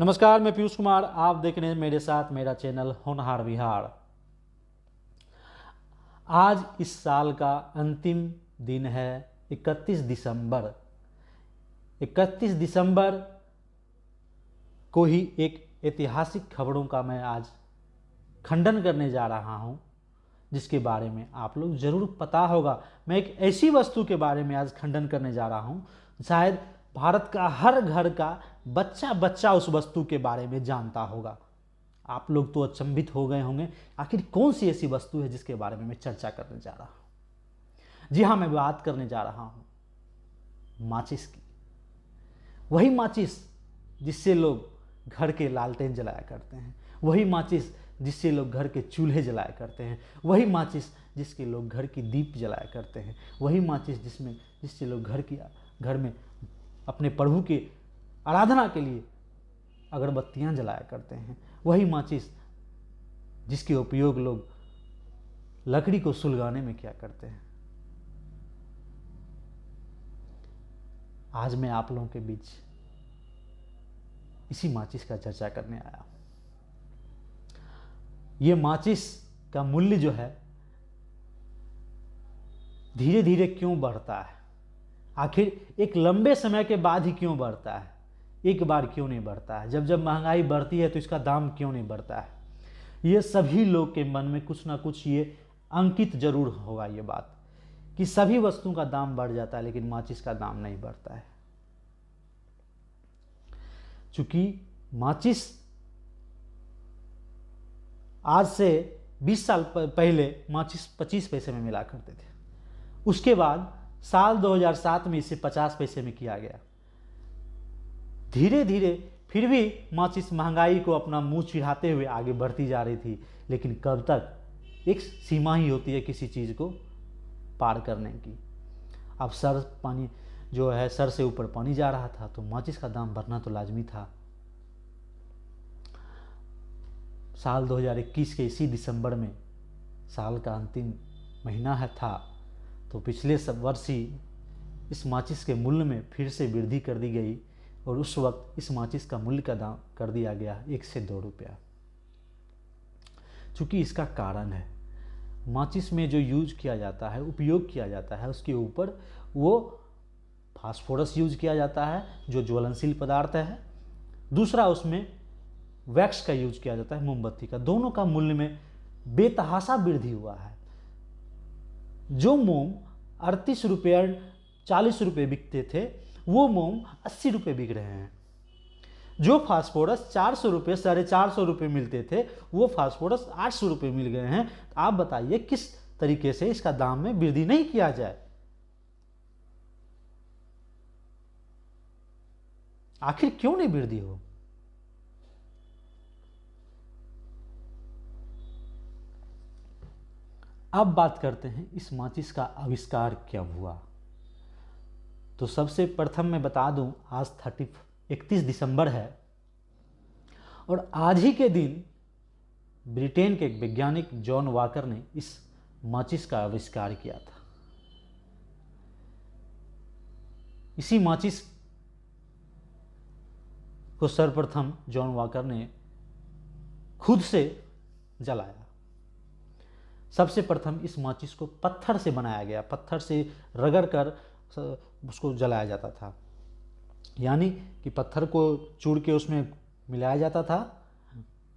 नमस्कार, मैं पीयूष कुमार। आप देख रहे हैं मेरे साथ मेरा चैनल होनहार विहार। आज इस साल का अंतिम दिन है 31 दिसंबर। 31 दिसंबर को ही एक ऐतिहासिक खबरों का मैं आज खंडन करने जा रहा हूं, जिसके बारे में आप लोग जरूर पता होगा। मैं एक ऐसी वस्तु के बारे में आज खंडन करने जा रहा हूं, शायद भारत का हर घर का बच्चा बच्चा उस वस्तु के बारे में जानता होगा। आप लोग तो अचंभित हो गए होंगे, आखिर कौन सी ऐसी वस्तु है जिसके बारे में मैं चर्चा करने जा रहा हूं। जी हाँ, मैं बात करने जा रहा हूं माचिस की। वही माचिस जिससे लोग घर के लालटेन जलाया करते हैं, वही माचिस जिससे लोग घर के चूल्हे जलाया करते हैं, वही माचिस जिसके लोग घर की दीप जलाया करते हैं, वही माचिस जिससे लोग घर में अपने प्रभु के आराधना के लिए अगरबत्तियां जलाया करते हैं, वही माचिस जिसके उपयोग लोग लकड़ी को सुलगाने में किया करते हैं। आज मैं आप लोगों के बीच इसी माचिस का चर्चा करने आया। ये माचिस का मूल्य जो है धीरे धीरे क्यों बढ़ता है, आखिर एक लंबे समय के बाद ही क्यों बढ़ता है, एक बार क्यों नहीं बढ़ता है। जब जब महंगाई बढ़ती है तो इसका दाम क्यों नहीं बढ़ता है। ये सभी लोग के मन में कुछ ना कुछ ये अंकित जरूर होगा ये बात कि सभी वस्तुओं का दाम बढ़ जाता है, लेकिन माचिस का दाम नहीं बढ़ता है। चूंकि माचिस आज से 20 साल पहले माचिस 25 पैसे में मिला करते थे। उसके बाद साल 2007 में इसे 50 पैसे में किया गया। धीरे धीरे फिर भी माचिस महंगाई को अपना मुंह चिढ़ाते हुए आगे बढ़ती जा रही थी, लेकिन कब तक, एक सीमा ही होती है किसी चीज़ को पार करने की। अब सर से ऊपर पानी जा रहा था, तो माचिस का दाम बढ़ना तो लाजमी था। साल 2021 के इसी दिसंबर में, साल का अंतिम महीना था, तो पिछले वर्ष ही इस माचिस के मूल्य में फिर से वृद्धि कर दी गई और उस वक्त इस माचिस का मूल्य का दाम कर दिया गया 1 से 2 रुपया। चूंकि इसका कारण है, माचिस में जो यूज किया जाता है, उपयोग किया जाता है, उसके ऊपर वो फास्फोरस यूज किया जाता है जो ज्वलनशील पदार्थ है। दूसरा, उसमें वैक्स का यूज किया जाता है, मोमबत्ती का। दोनों का मूल्य में बेतहाशा वृद्धि हुआ है। जो मोम 38 रुपये 40 रुपये बिकते थे, वो मोम 80 रुपये बिक रहे हैं। जो फास्फोरस 400 रुपये 450 रुपये मिलते थे, वो फास्फोरस 800 रुपये मिल गए हैं। आप बताइए किस तरीके से इसका दाम में वृद्धि नहीं किया जाए। आखिर क्यों नहीं वृद्धि हो। अब बात करते हैं इस माचिस का आविष्कार क्या हुआ। तो सबसे प्रथम मैं बता दूं, आज 31 दिसंबर है और आज ही के दिन ब्रिटेन के एक वैज्ञानिक जॉन वॉकर ने इस माचिस का आविष्कार किया था। इसी माचिस को सर्वप्रथम जॉन वॉकर ने खुद से जलाया। सबसे प्रथम इस माचिस को पत्थर से बनाया गया, पत्थर से रगड़ कर उसको जलाया जाता था। यानी कि पत्थर को चूड़ के उसमें मिलाया जाता था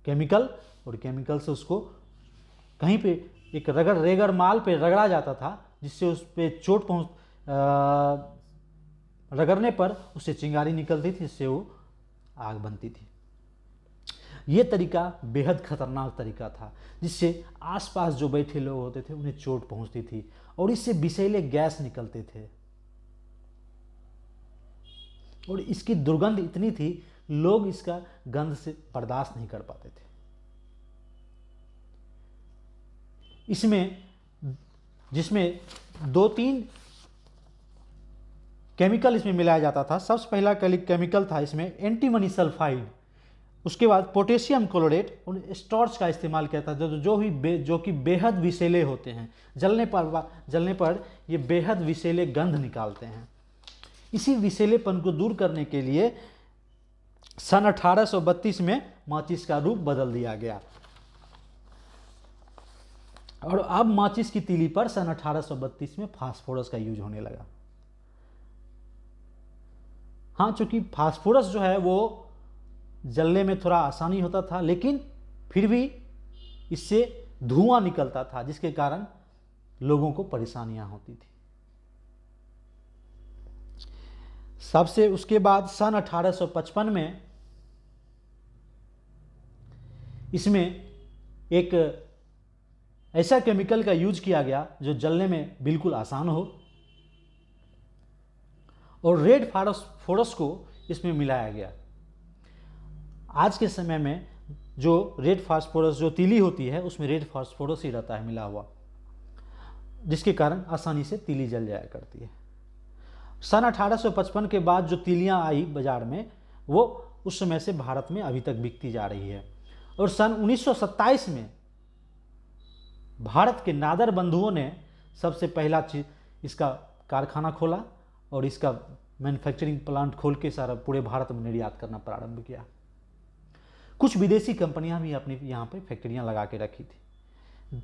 केमिकल, और केमिकल से उसको कहीं पे एक रेगड़ माल पे रगड़ा जाता था, जिससे उस पर चोट रगड़ने पर उससे चिंगारी निकलती थी, जिससे वो आग बनती थी। ये तरीका बेहद खतरनाक तरीका था, जिससे आसपास जो बैठे लोग होते थे उन्हें चोट पहुंचती थी और इससे विषैले गैस निकलते थे और इसकी दुर्गंध इतनी थी, लोग इसका गंध से बर्दाश्त नहीं कर पाते थे। जिसमें 2-3 केमिकल इसमें मिलाया जाता था। सबसे पहला केमिकल था इसमें एंटीमनी सल्फाइड, उसके बाद पोटेशियम क्लोरेट और स्टॉर्च का इस्तेमाल किया था, जो कि बेहद विषैले होते हैं। जलने पर ये बेहद विषैले गंध निकालते हैं। इसी विषैलेपन को दूर करने के लिए सन 1832 में माचिस का रूप बदल दिया गया और अब माचिस की तीली पर सन 1832 में फास्फोरस का यूज होने लगा। हाँ, चूंकि फास्फोरस जो है वो जलने में थोड़ा आसानी होता था, लेकिन फिर भी इससे धुआं निकलता था जिसके कारण लोगों को परेशानियां होती थी। सबसे उसके बाद सन 1855 में इसमें एक ऐसा केमिकल का यूज किया गया जो जलने में बिल्कुल आसान हो और रेड फास्फोरस को इसमें मिलाया गया। आज के समय में जो रेड फास्फोरस जो तीली होती है उसमें रेड फास्फोरस ही रहता है मिला हुआ, जिसके कारण आसानी से तीली जल जाया करती है। सन 1855 के बाद जो तीलियां आई बाजार में वो उस समय से भारत में अभी तक बिकती जा रही है और सन 1927 में भारत के नादर बंधुओं ने सबसे पहला चीज इसका कारखाना खोला और इसका मैन्युफैक्चरिंग प्लांट खोल के सारा पूरे भारत में निर्यात करना प्रारंभ किया। कुछ विदेशी कंपनियां भी अपनी यहाँ पे फैक्ट्रियां लगा के रखी थी।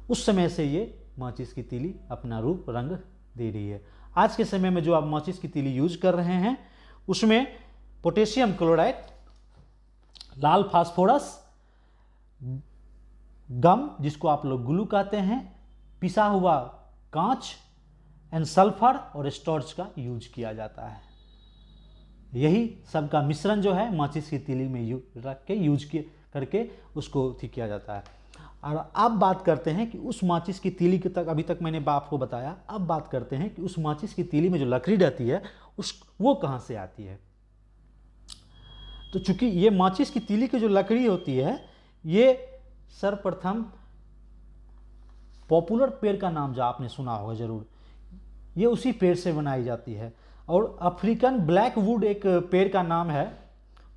उस समय से ये माचिस की तीली अपना रूप रंग दे रही है। आज के समय में जो आप माचिस की तीली यूज कर रहे हैं उसमें पोटेशियम क्लोराइड, लाल फास्फोरस, गम जिसको आप लोग ग्लू कहते हैं, पिसा हुआ कांच एंड सल्फर और स्टॉर्च का यूज किया जाता है। यही सब का मिश्रण जो है माचिस की तीली में रख के यूज करके उसको ठीक किया जाता है। और अब बात करते हैं कि उस माचिस की तीली के तक अभी तक मैंने आपको बताया, अब बात करते हैं कि उस माचिस की तीली में जो लकड़ी रहती है वो कहाँ से आती है। तो चूंकि ये माचिस की तीली की जो लकड़ी होती है ये सर्वप्रथम पॉपुलर पेड़ का नाम जो आपने सुना होगा जरूर, ये उसी पेड़ से बनाई जाती है। और अफ्रीकन ब्लैक वुड एक पेड़ का नाम है,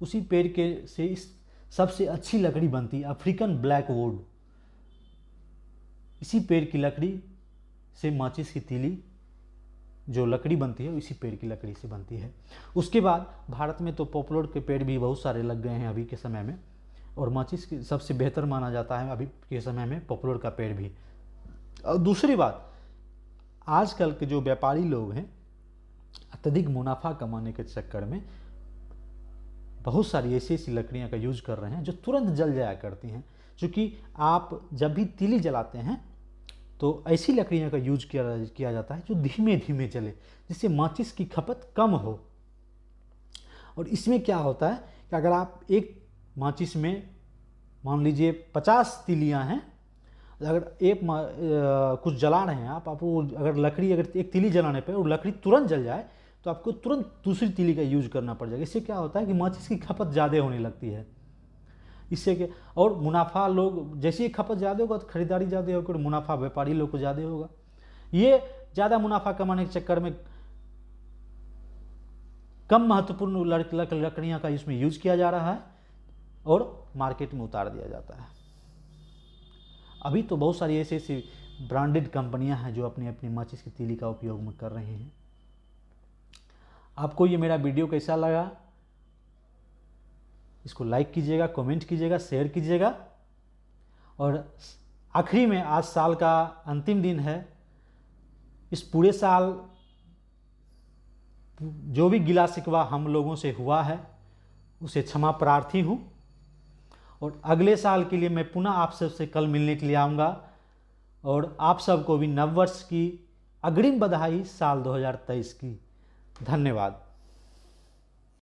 उसी पेड़ के से इस सबसे अच्छी लकड़ी बनती है, अफ्रीकन ब्लैक वुड। इसी पेड़ की लकड़ी से माचिस की तीली जो लकड़ी बनती है इसी पेड़ की लकड़ी से बनती है। उसके बाद भारत में तो पॉपुलर के पेड़ भी बहुत सारे लग गए हैं अभी के समय में, और माचिस की सबसे बेहतर माना जाता है अभी के समय में पॉपुलर का पेड़ भी। और दूसरी बात, आजकल के जो व्यापारी लोग हैं अत्यधिक मुनाफा कमाने के चक्कर में बहुत सारी ऐसी ऐसी लकड़ियां का यूज कर रहे हैं जो तुरंत जल जाया करती हैं। क्योंकि आप जब भी तीली जलाते हैं तो ऐसी लकड़ियां का यूज किया जाता है जो धीमे धीमे जले, जिससे माचिस की खपत कम हो। और इसमें क्या होता है कि अगर आप एक माचिस में मान लीजिए 50 तीलियां हैं, अगर एक कुछ जला रहे हैं आप अगर लकड़ी अगर एक तीली जलाने पर और लकड़ी तुरंत जल जाए तो आपको तुरंत दूसरी तीली का यूज करना पड़ जाएगा। इससे क्या होता है कि माचिस की खपत ज़्यादा होने लगती है। इससे के और मुनाफा लोग जैसे ही खपत ज़्यादा होगा तो खरीदारी ज़्यादा होगी और मुनाफा व्यापारी लोग को ज़्यादा होगा। ये ज़्यादा मुनाफा कमाने के चक्कर में कम महत्वपूर्ण लकड़ियाँ का इसमें यूज किया जा रहा है और मार्केट में उतार दिया जाता है। अभी तो बहुत सारी ऐसी ऐसी ब्रांडेड कंपनियां हैं जो अपनी अपनी माचिस की तीली का उपयोग में कर रहे हैं। आपको ये मेरा वीडियो कैसा लगा इसको लाइक कीजिएगा, कमेंट कीजिएगा, शेयर कीजिएगा। और आखिरी में आज साल का अंतिम दिन है। इस पूरे साल जो भी गिला शिकवा हम लोगों से हुआ है उसे क्षमा प्रार्थी हूँ और अगले साल के लिए मैं पुनः आप सबसे कल मिलने के लिए आऊँगा। और आप सबको भी नववर्ष की अग्रिम बधाई साल 2023 की। धन्यवाद।